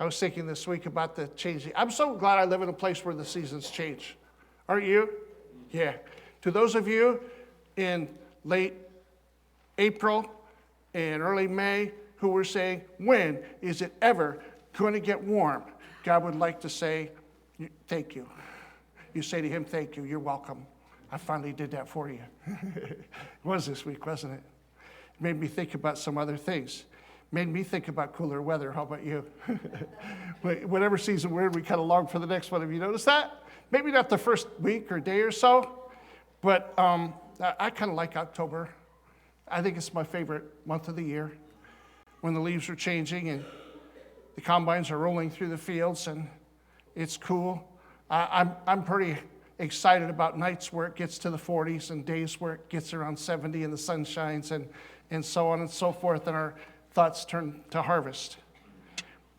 I was thinking this week about the changing. I'm so glad I live in a place where the seasons change. Aren't you? Yeah. To those of you in late April and early May who were saying, when is it ever going to get warm? God would like to say, thank you. You say to him, thank you, you're welcome. I finally did that for you. It was this week, wasn't it? It made me think about some other things. Made me think about cooler weather. How about you? Whatever season we're in, we kind of long for the next one. Have you noticed that? Maybe not the first week or day or so, but I kind of like October. I think it's my favorite month of the year when the leaves are changing and the combines are rolling through the fields and it's cool. I'm pretty excited about nights where it gets to the 40s and days where it gets around 70 and the sun shines and so on and so forth, and our thoughts turn to harvest.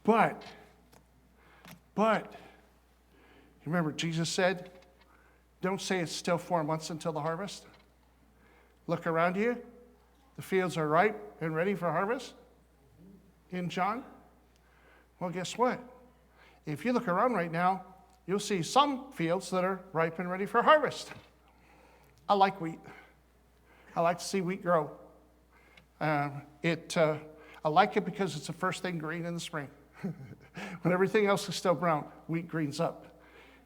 But, you remember Jesus said, don't say it's still 4 months until the harvest. Look around you. The fields are ripe and ready for harvest in John. Well, guess what? If you look around right now, you'll see some fields that are ripe and ready for harvest. I like wheat. I like to see wheat grow. I like it because it's the first thing green in the spring. When everything else is still brown, wheat greens up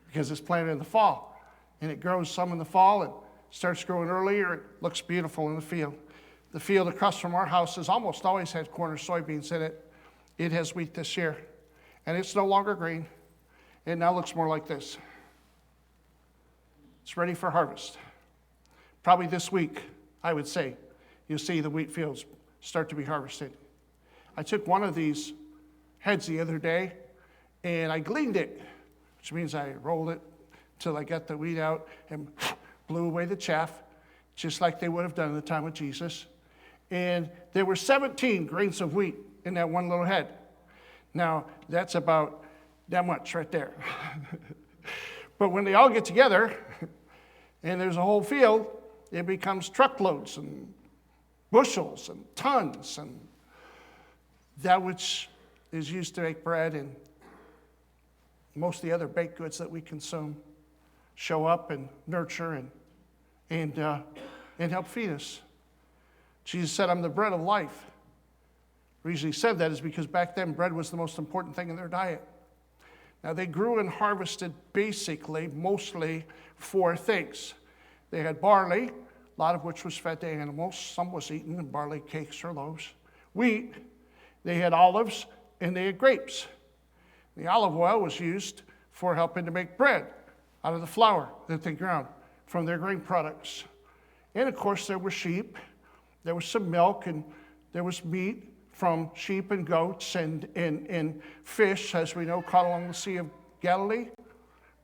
because it's planted in the fall. And it grows some in the fall and starts growing earlier. It looks beautiful in the field. The field across from our house has almost always had corn or soybeans in it. It has wheat this year. And it's no longer green. It now looks more like this. It's ready for harvest. Probably this week, I would say, you'll see the wheat fields start to be harvested. I took one of these heads the other day, and I gleaned it, which means I rolled it till I got the wheat out and blew away the chaff, just like they would have done in the time of Jesus. And there were 17 grains of wheat in that one little head. Now, that's about that much right there. But when they all get together, and there's a whole field, it becomes truckloads and bushels and tons, and that which is used to make bread and most of the other baked goods that we consume show up and nurture and help feed us. Jesus said, I'm the bread of life. The reason he said that is because back then bread was the most important thing in their diet. Now they grew and harvested basically mostly 4 things. They had barley, a lot of which was fed to animals. Some was eaten in barley cakes or loaves. Wheat, they had olives, and they had grapes. The olive oil was used for helping to make bread out of the flour that they ground from their grain products. And of course, there were sheep, there was some milk, and there was meat from sheep and goats and fish, as we know, caught along the Sea of Galilee.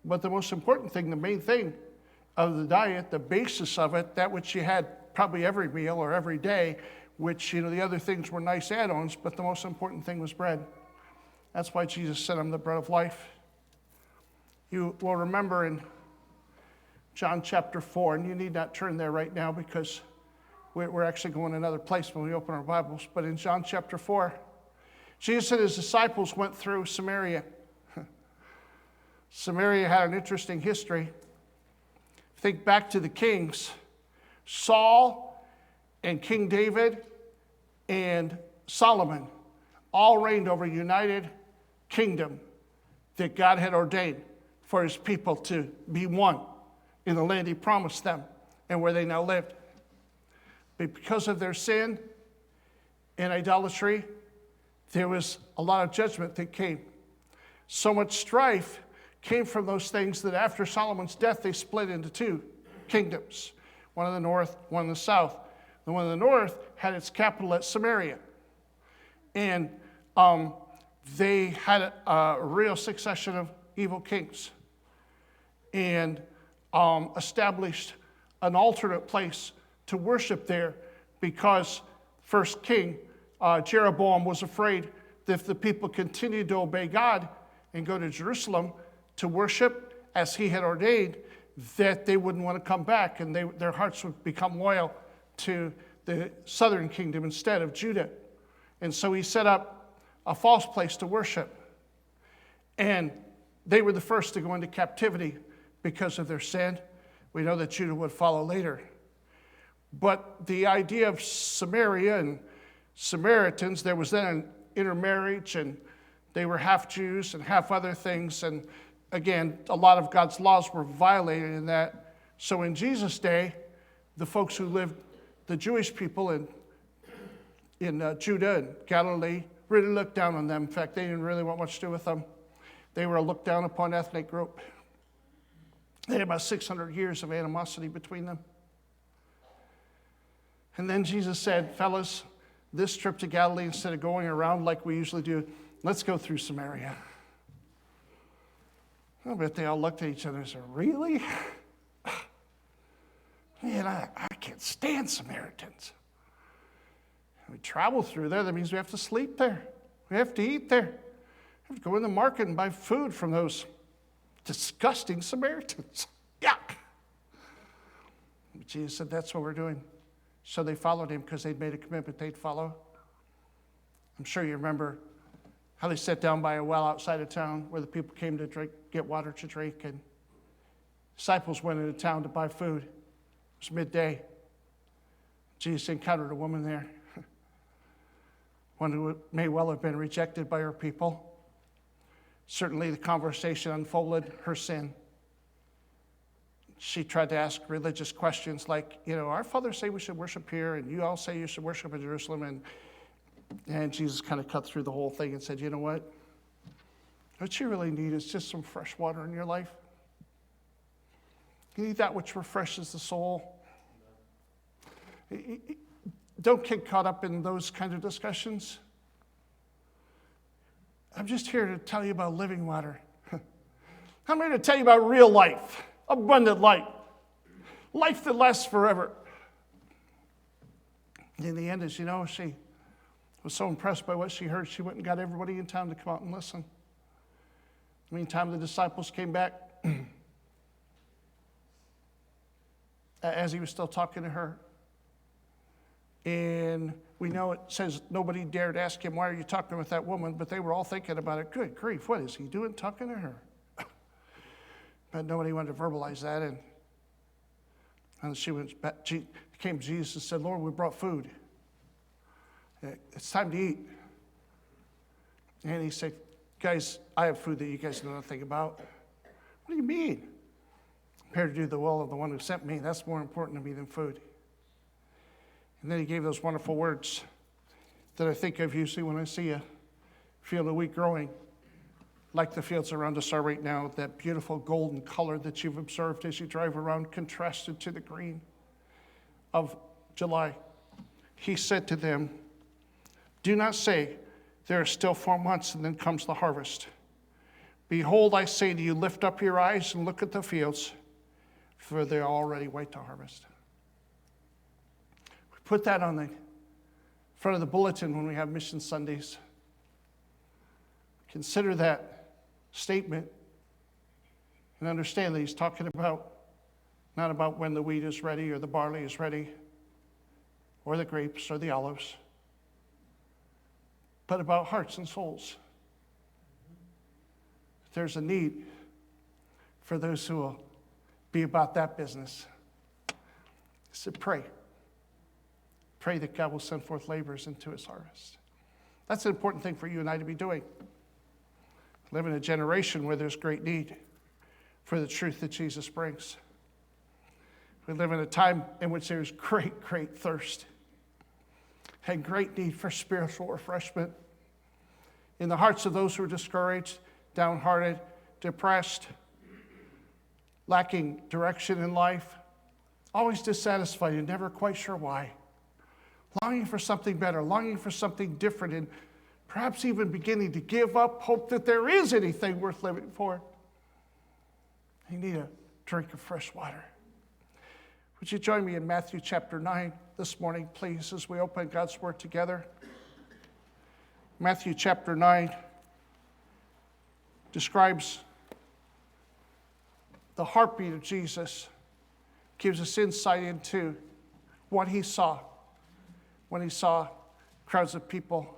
But the most important thing, the main thing of the diet, the basis of it, that which you had probably every meal or every day, which, the other things were nice add-ons, but the most important thing was bread. That's why Jesus said, I'm the bread of life. You will remember in John chapter 4, and you need not turn there right now because we're actually going another place when we open our Bibles, but in John chapter 4, Jesus and his disciples went through Samaria. Samaria had an interesting history. Think back to the kings. Saul and King David and Solomon all reigned over a united kingdom that God had ordained for his people to be one in the land he promised them and where they now lived. But because of their sin and idolatry, there was a lot of judgment that came. So much strife came from those things that after Solomon's death, they split into 2 kingdoms, one in the north, one in the south. The one in the north had its capital at Samaria. And they had a real succession of evil kings and established an alternate place to worship there because first king Jeroboam was afraid that if the people continued to obey God and go to Jerusalem to worship as he had ordained, that they wouldn't want to come back and their hearts would become loyal to the southern kingdom instead of Judah. And so he set up a false place to worship. And they were the first to go into captivity because of their sin. We know that Judah would follow later. But the idea of Samaria and Samaritans, there was then an intermarriage, and they were half Jews and half other things. And again, a lot of God's laws were violated in that. So in Jesus' day, the folks who lived, the Jewish people in Judah and Galilee, really looked down on them. In fact, they didn't really want much to do with them. They were a looked down upon ethnic group. They had about 600 years of animosity between them. And then Jesus said, fellas, this trip to Galilee, instead of going around like we usually do, let's go through Samaria. I bet they all looked at each other and said, really? Man, I can't stand Samaritans. We travel through there, that means we have to sleep there. We have to eat there. We have to go in the market and buy food from those disgusting Samaritans. Yuck. But Jesus said, that's what we're doing. So they followed him because they'd made a commitment they'd follow. I'm sure you remember how they sat down by a well outside of town where the people came to get water to drink, and disciples went into town to buy food. It was midday. Jesus encountered a woman there, one who may well have been rejected by her people. Certainly the conversation unfolded her sin. She tried to ask religious questions like, our fathers say we should worship here, and you all say you should worship in Jerusalem. And Jesus kind of cut through the whole thing and said, you know what? What you really need is just some fresh water in your life. You need that which refreshes the soul. Don't get caught up in those kind of discussions. I'm just here to tell you about living water. I'm here to tell you about real life, abundant life, life that lasts forever. And in the end, as you know, she was so impressed by what she heard, she went and got everybody in town to come out and listen. Meantime, the disciples came back as he was still talking to her. And we know it says nobody dared ask him, why are you talking with that woman? But they were all thinking about it. Good grief, what is he doing talking to her? But nobody wanted to verbalize that. And she came to Jesus and said, Lord, we brought food. It's time to eat. And he said, guys, I have food that you guys know nothing about. What do you mean? I'm here to do the will of the one who sent me. That's more important to me than food. And then he gave those wonderful words that I think of usually when I see a field of wheat growing, like the fields around us are right now, that beautiful golden color that you've observed as you drive around, contrasted to the green of July. He said to them, do not say, there are still 4 months and then comes the harvest. Behold, I say to you, lift up your eyes and look at the fields, for they are already white to harvest. We put that on the front of the bulletin when we have Mission Sundays. Consider that statement and understand that he's talking about, not about when the wheat is ready or the barley is ready or the grapes or the olives, but about hearts and souls. There's a need for those who will be about that business. So pray. Pray that God will send forth laborers into his harvest. That's an important thing for you and I to be doing. Live in a generation where there's great need for the truth that Jesus brings. We live in a time in which there's great, great thirst and great need for spiritual refreshment in the hearts of those who are discouraged, downhearted, depressed, lacking direction in life, always dissatisfied and never quite sure why, longing for something better, longing for something different, and perhaps even beginning to give up hope that there is anything worth living for. You need a drink of fresh water. Would you join me in Matthew chapter 9 this morning, please, as we open God's Word together? Matthew chapter 9 describes the heartbeat of Jesus, gives us insight into what he saw when he saw crowds of people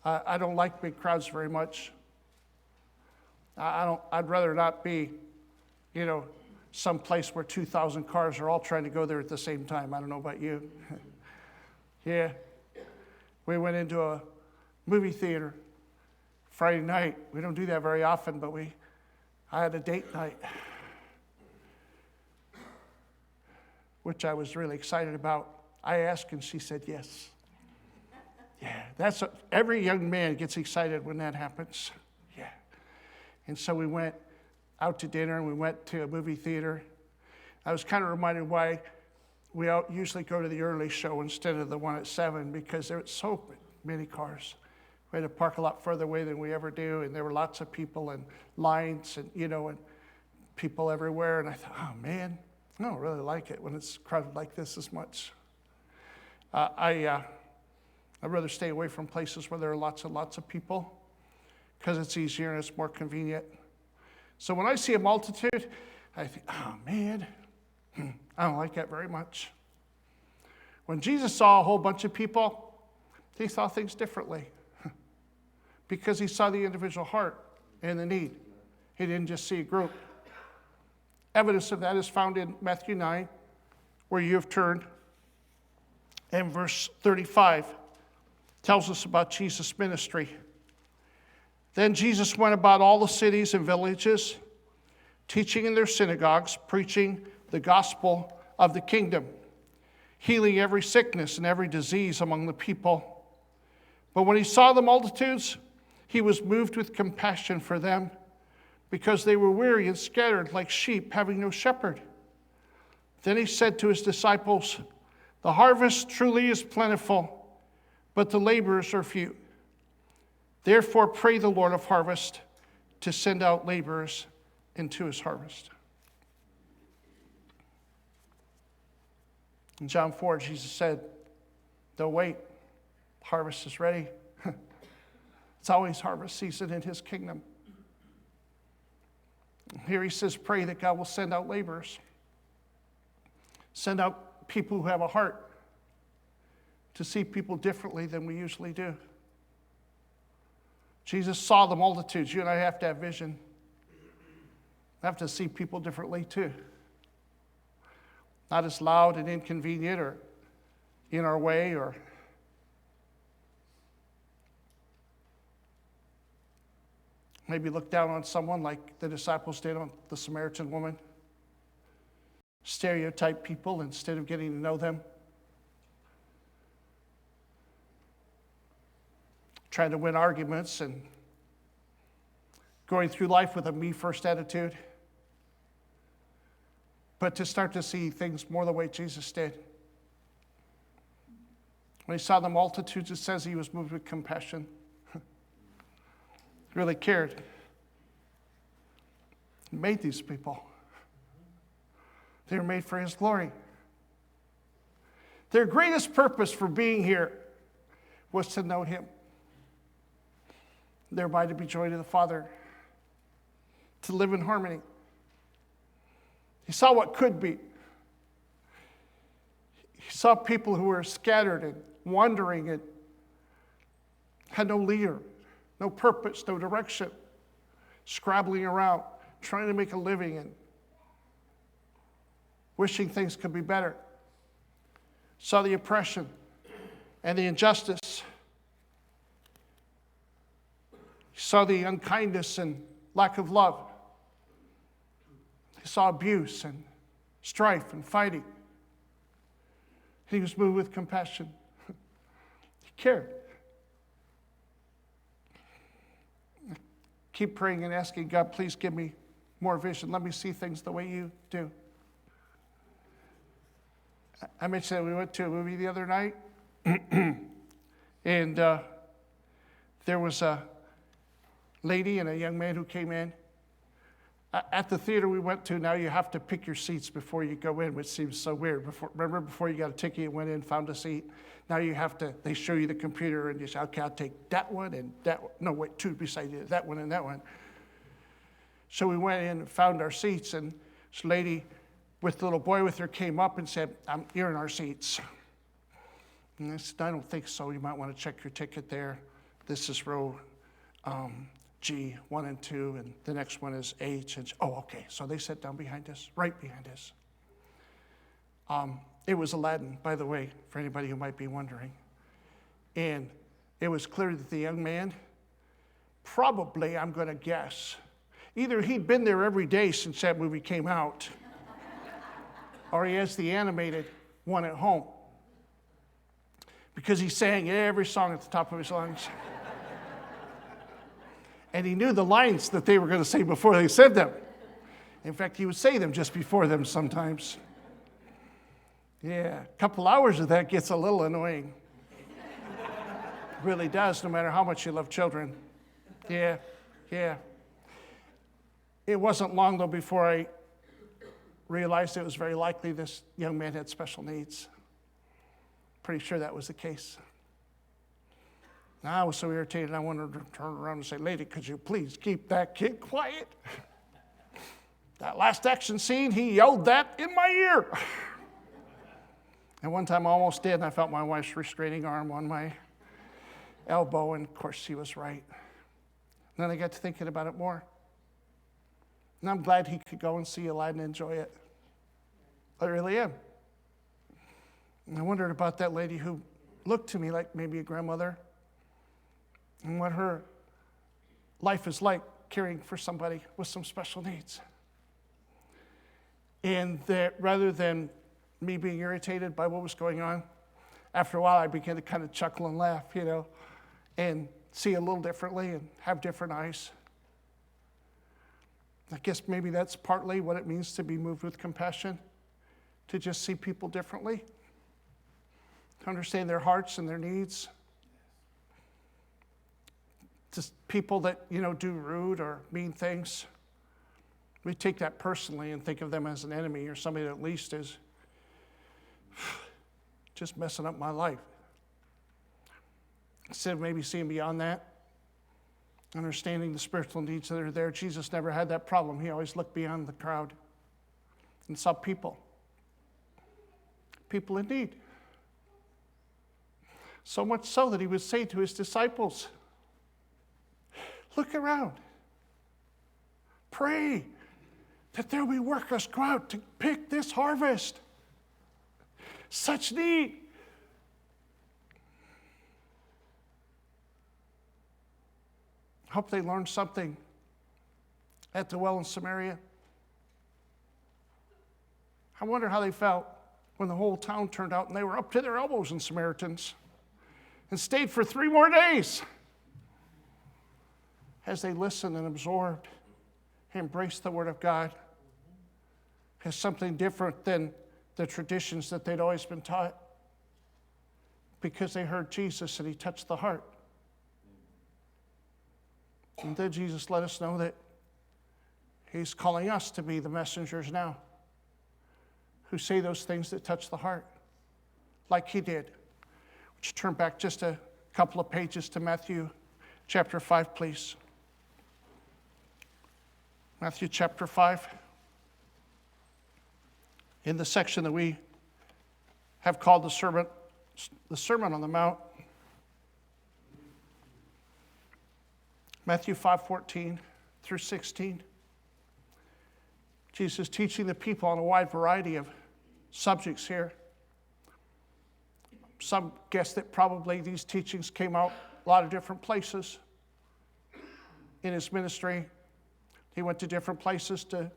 I don't like big crowds very much. I'd rather not be, some place where 2,000 cars are all trying to go there at the same time. I don't know about you. Yeah. We went into a movie theater Friday night. We don't do that very often, but I had a date night, which I was really excited about. I asked and she said yes. Yeah, every young man gets excited when that happens. Yeah. And so we went out to dinner and we went to a movie theater. I was kind of reminded why we usually go to the early show instead of the one at 7, because there were so many cars. We had to park a lot further away than we ever do, and there were lots of people and lines and, and people everywhere. And I thought, oh man, I don't really like it when it's crowded like this as much. I'd rather stay away from places where there are lots and lots of people because it's easier and it's more convenient. So when I see a multitude, I think, oh man, I don't like that very much. When Jesus saw a whole bunch of people, he saw things differently because he saw the individual heart and the need. He didn't just see a group. Evidence of that is found in Matthew 9, where you have turned, and verse 35 tells us about Jesus' ministry. Then Jesus went about all the cities and villages, teaching in their synagogues, preaching the gospel of the kingdom, healing every sickness and every disease among the people. But when he saw the multitudes, he was moved with compassion for them, because they were weary and scattered like sheep having no shepherd. Then he said to his disciples, "The harvest truly is plentiful, but the laborers are few. Therefore pray the Lord of harvest to send out laborers into his harvest." In John 4, Jesus said, "Don't wait, harvest is ready." It's always harvest season in his kingdom. Here he says, pray that God will send out laborers. Send out people who have a heart to see people differently than we usually do. Jesus saw the multitudes. You and I have to have vision. We have to see people differently too. Not as loud and inconvenient or in our way or maybe look down on someone like the disciples did on the Samaritan woman. Stereotype people instead of getting to know them. Trying to win arguments and going through life with a me-first attitude. But to start to see things more the way Jesus did. When he saw the multitudes, it says he was moved with compassion. He really cared. He made these people. They were made for his glory. Their greatest purpose for being here was to know him, thereby to be joy to the Father, to live in harmony. He saw what could be. He saw people who were scattered and wandering and had no leader, no purpose, no direction, scrabbling around, trying to make a living and wishing things could be better. Saw the oppression and the injustice. He saw the unkindness and lack of love. He saw abuse and strife and fighting. He was moved with compassion. He cared. Keep praying and asking God, please give me more vision. Let me see things the way you do. I mentioned that we went to a movie the other night, and there was a lady and a young man who came in. At the theater we went to, now you have to pick your seats before you go in, which seems so weird. Remember before you got a ticket, you went in, found a seat. Now you have to, they show you the computer and you say, okay, I'll take that one and that one. No, wait, two beside you, that one and that one. So we went in and found our seats, and this lady with the little boy with her came up and said, you're in our seats. And I said, I don't think so. You might want to check your ticket there. this is row G, 1 and 2, and the next one is H. And oh, okay. So they sat down behind us, right behind us. It was Aladdin, by the way, for anybody who might be wondering. And it was clear that the young man, probably, I'm going to guess, either he'd been there every day since that movie came out, or he has the animated one at home. Because he sang every song at the top of his lungs. And he knew the lines that they were going to say before they said them. In fact, he would say them just before them sometimes. Yeah, a couple hours of that gets a little annoying. It really does, no matter how much you love children. Yeah. It wasn't long, though, before I realized it was very likely this young man had special needs. Pretty sure that was the case. And I was so irritated, I wanted to turn around and say, "Lady, could you please keep that kid quiet? That last action scene, he yelled that in my ear." And one time I almost did, and I felt my wife's restraining arm on my elbow, and of course she was right. And then I got to thinking about it more. And I'm glad he could go and see Aladdin and enjoy it. I really am. And I wondered about that lady who looked to me like maybe a grandmother, and what her life is like caring for somebody with some special needs. And that rather than me being irritated by what was going on, after a while I began to kind of chuckle and laugh, and see a little differently and have different eyes. I guess maybe that's partly what it means to be moved with compassion, to just see people differently, to understand their hearts and their needs. Just people that, do rude or mean things, we take that personally and think of them as an enemy or somebody that at least is just messing up my life. Instead of maybe seeing beyond that, understanding the spiritual needs that are there, Jesus never had that problem. He always looked beyond the crowd and saw people in need. So much so that he would say to his disciples, "Look around. Pray that there be workers go out to pick this harvest. Such need." I hope they learned something at the well in Samaria. I wonder how they felt when the whole town turned out and they were up to their elbows in Samaritans and stayed for 3 more days as they listened and absorbed and embraced the Word of God as something different than the traditions that they'd always been taught, because they heard Jesus and he touched the heart. And then Jesus let us know that he's calling us to be the messengers now who say those things that touch the heart, like he did. Would you turn back just a couple of pages to Matthew chapter 5, please? Matthew chapter 5. In the section that we have called the Sermon on the Mount. Matthew 5:14 through 16. Jesus teaching the people on a wide variety of subjects here. Some guess that probably these teachings came out a lot of different places in his ministry. He went to different places to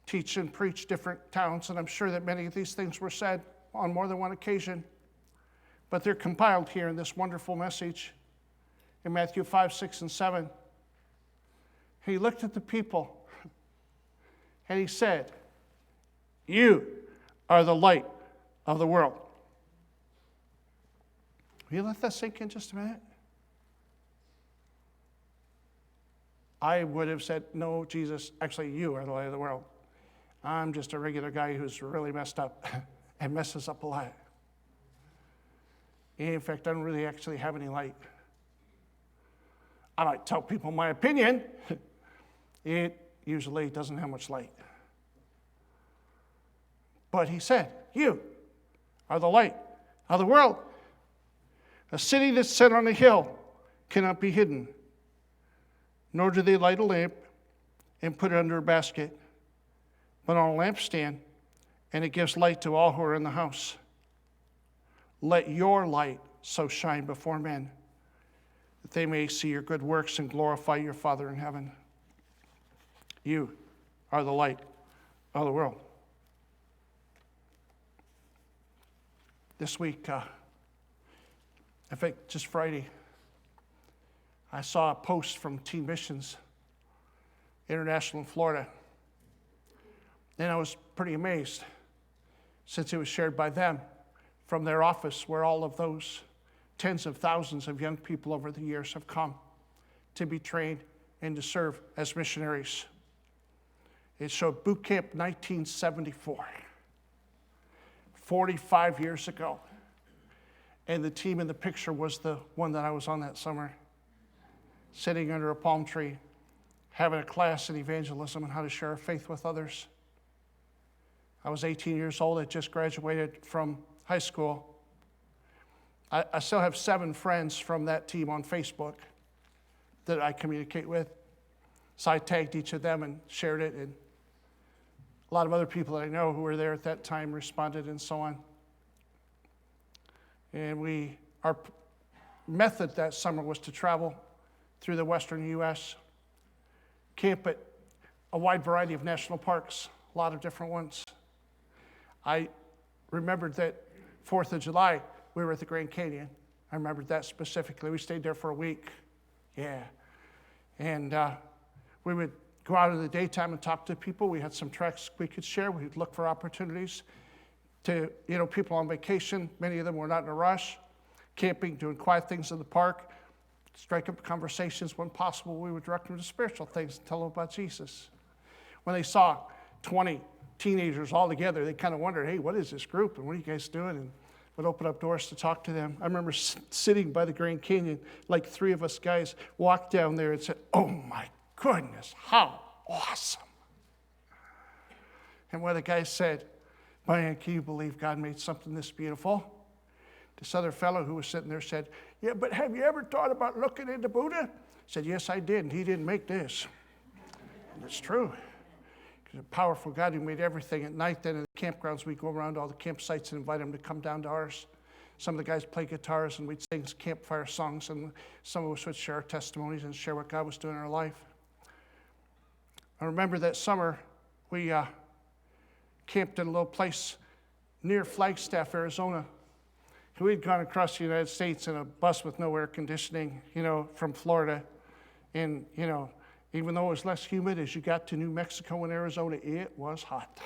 teach and preach different towns, and I'm sure that many of these things were said on more than one occasion, but they're compiled here in this wonderful message in Matthew 5, 6, and 7. He looked at the people and he said, "You are the light of the world." Will you let that sink in just a minute? I would have said, "No, Jesus, actually you are the light of the world. I'm just a regular guy who's really messed up and messes up a lot. In fact, I don't really actually have any light. I might tell people my opinion. It usually doesn't have much light." But he said, "You are the light of the world. A city that's set on a hill cannot be hidden, nor do they light a lamp and put it under a basket, but on a lampstand, and it gives light to all who are in the house. Let your light so shine before men, that they may see your good works and glorify your Father in heaven. You are the light of the world. This week, in fact, just Friday, I saw a post from Teen Missions International in Florida. And I was pretty amazed, since it was shared by them from their office, where all of those tens of thousands of young people over the years have come to be trained and to serve as missionaries. It showed Boot Camp 1974, 45 years ago. And the team in the picture was the one that I was on that summer, sitting under a palm tree, having a class in evangelism and how to share our faith with others. I was 18 years old. I just graduated from high school. I still have 7 friends from that team on Facebook that I communicate with. So I tagged each of them and shared it. And a lot of other people that I know who were there at that time responded and so on. And our method that summer was to travel through the western U.S., camp at a wide variety of national parks, a lot of different ones. I remembered that 4th of July, we were at the Grand Canyon. I remembered that specifically. We stayed there for a week. Yeah. And we would go out in the daytime and talk to people. We had some treks we could share. We'd look for opportunities to, people on vacation. Many of them were not in a rush. Camping, doing quiet things in the park. Strike up conversations. When possible, we would direct them to spiritual things and tell them about Jesus. When they saw 20 teenagers all together, they kind of wondered, hey, what is this group and what are you guys doing? And would open up doors to talk to them. I remember sitting by the Grand Canyon, like 3 of us guys walked down there and said, oh my goodness, how awesome. And one of the guys said, man, can you believe God made something this beautiful? This other fellow who was sitting there said, yeah, but have you ever thought about looking into Buddha? I said, yes, I did, and he didn't make this. And it's true. He's a powerful God who made everything. At night, then, in the campgrounds, we go around all the campsites and invite them to come down to ours. Some of the guys play guitars, and we'd sing campfire songs, and some of us would share our testimonies and share what God was doing in our life. I remember that summer, we camped in a little place near Flagstaff, Arizona. We'd gone across the United States in a bus with no air conditioning, from Florida. And, even though it was less humid as you got to New Mexico and Arizona, it was hot.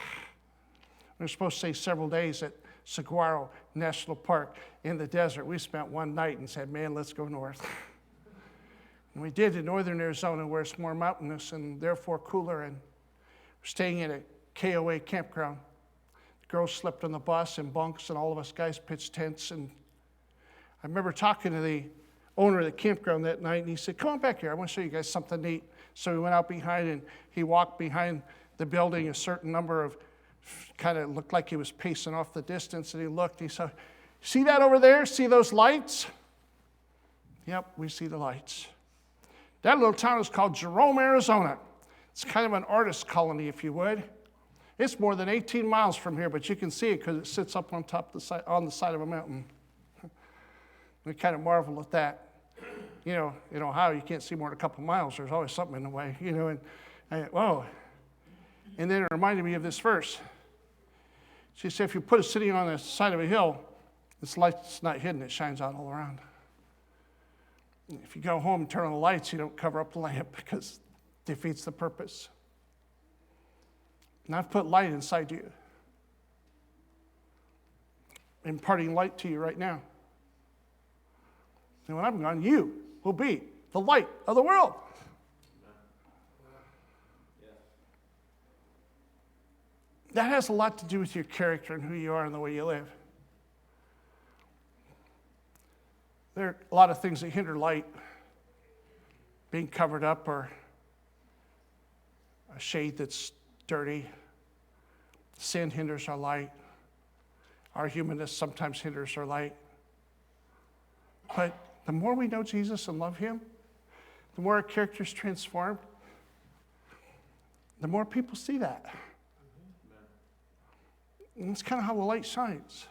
We were supposed to stay several days at Saguaro National Park in the desert. We spent one night and said, man, let's go north. And we did in northern Arizona, where it's more mountainous and therefore cooler. And we're staying in a KOA campground. The girls slept on the bus in bunks, and all of us guys pitched tents. And I remember talking to the owner of the campground that night, and he said, come on back here. I want to show you guys something neat. So we went out behind, and he walked behind the building a certain number of, kind of looked like he was pacing off the distance, and he looked, and he said, see that over there? See those lights? Yep, we see the lights. That little town is called Jerome, Arizona. It's kind of an artist colony, if you would. It's more than 18 miles from here, but you can see it because it sits up on top of the side of a mountain. We kind of marvel at that. In Ohio, you can't see more than a couple miles. There's always something in the way, and whoa. And then it reminded me of this verse. She said, if you put a city on the side of a hill, its light's not hidden, it shines out all around. If you go home and turn on the lights, you don't cover up the lamp because it defeats the purpose. And I've put light inside you, imparting light to you right now. And when I'm gone, you will be the light of the world. That has a lot to do with your character and who you are and the way you live. There are a lot of things that hinder light being covered up, or a shade that's dirty. Sin hinders our light. Our humanness sometimes hinders our light. But the more we know Jesus and love him, the more our character's transformed, the more people see that. And it's kind of how the light shines.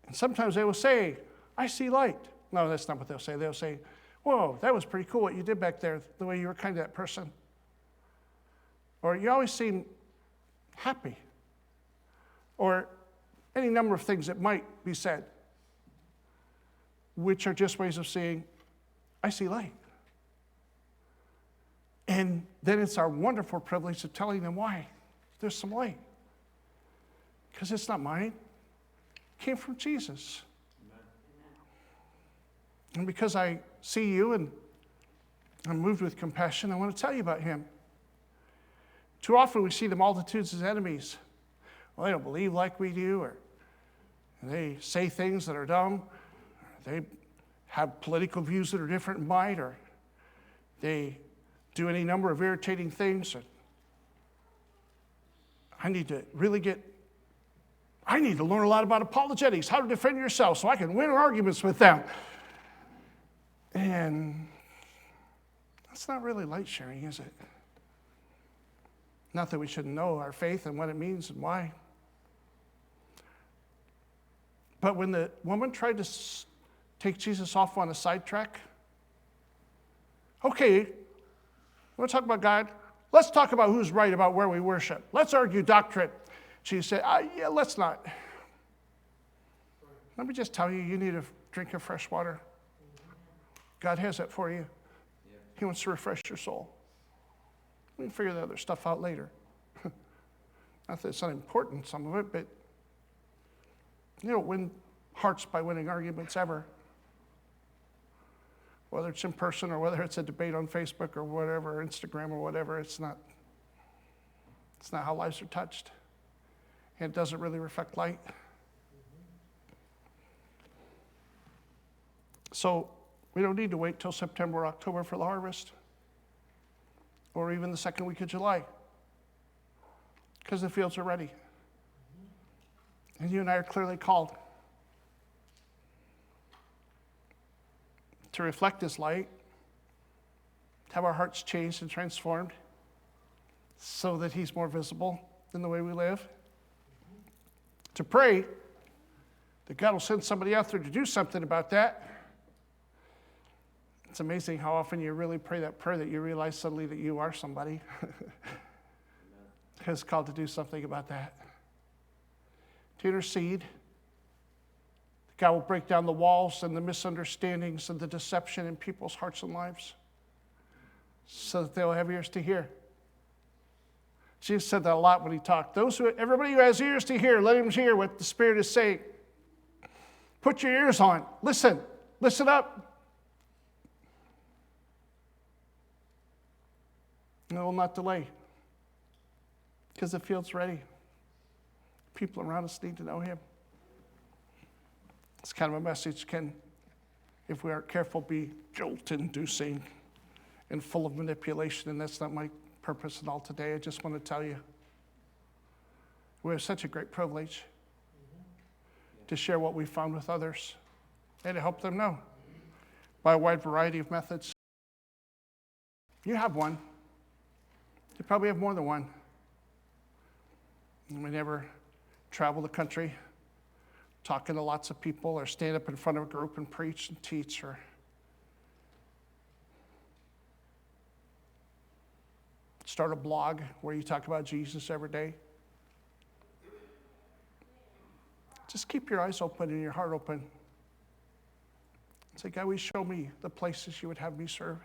And sometimes they will say, I see light. No, that's not what they'll say. They'll say, whoa, that was pretty cool what you did back there, the way you were kind to that person. Or you always seem happy. Or any number of things that might be said, which are just ways of saying, I see light. And then it's our wonderful privilege of telling them why there's some light. Because it's not mine. It came from Jesus. Amen. And because I see you and I'm moved with compassion, I want to tell you about him. Too often we see the multitudes as enemies. Well, they don't believe like we do, or they say things that are dumb, or they have political views that are different in mine, or they do any number of irritating things. I need to learn a lot about apologetics, how to defend yourself so I can win arguments with them. And that's not really light sharing, is it? Not that we shouldn't know our faith and what it means and why. But when the woman tried to take Jesus off on a sidetrack, okay, we'll talk about God. Let's talk about who's right about where we worship. Let's argue doctrine. She said, yeah, let's not. Let me just tell you, you need a drink of fresh water. God has that for you. He wants to refresh your soul. We can figure the other stuff out later. Not that it's not important, some of it, but you don't win hearts by winning arguments ever. Whether it's in person or whether it's a debate on Facebook or whatever, Instagram or whatever, it's not how lives are touched. And it doesn't really reflect light. So we don't need to wait till September or October for the harvest, or even the second week of July, because the fields are ready. And you and I are clearly called to reflect His light, to have our hearts changed and transformed so that He's more visible in the way we live, to pray that God will send somebody out there to do something about that. It's amazing how often you really pray that prayer that you realize suddenly that you are somebody who's called to do something about that. To intercede. God will break down the walls and the misunderstandings and the deception in people's hearts and lives so that they'll have ears to hear. Jesus said that a lot when He talked. Everybody who has ears to hear, let him hear what the Spirit is saying. Put your ears on. Listen up. And it will not delay, because the field's ready. People around us need to know Him. It's kind of a message can, if we aren't careful, be jolt-inducing and full of manipulation, and that's not my purpose at all today. I just want to tell you, we have such a great privilege to share what we found with others and to help them know by a wide variety of methods. You have one. You probably have more than one. You may never travel the country talking to lots of people or stand up in front of a group and preach and teach or start a blog where you talk about Jesus every day. Just keep your eyes open and your heart open. Say, God, will you show me the places you would have me serve?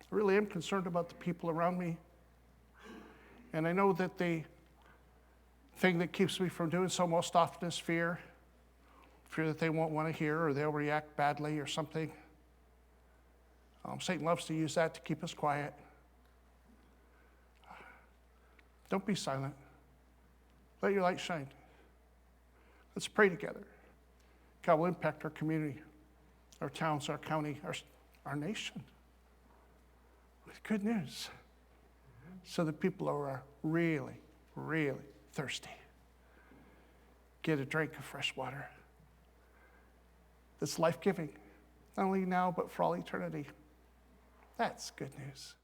I really am concerned about the people around me. And I know that the thing that keeps me from doing so most often is fear. Fear that they won't want to hear or they'll react badly or something. Satan loves to use that to keep us quiet. Don't be silent. Let your light shine. Let's pray together. God will impact our community, our towns, our county, our nation with good news so that people are really, really thirsty get a drink of fresh water that's life-giving, not only now, but for all eternity. That's good news.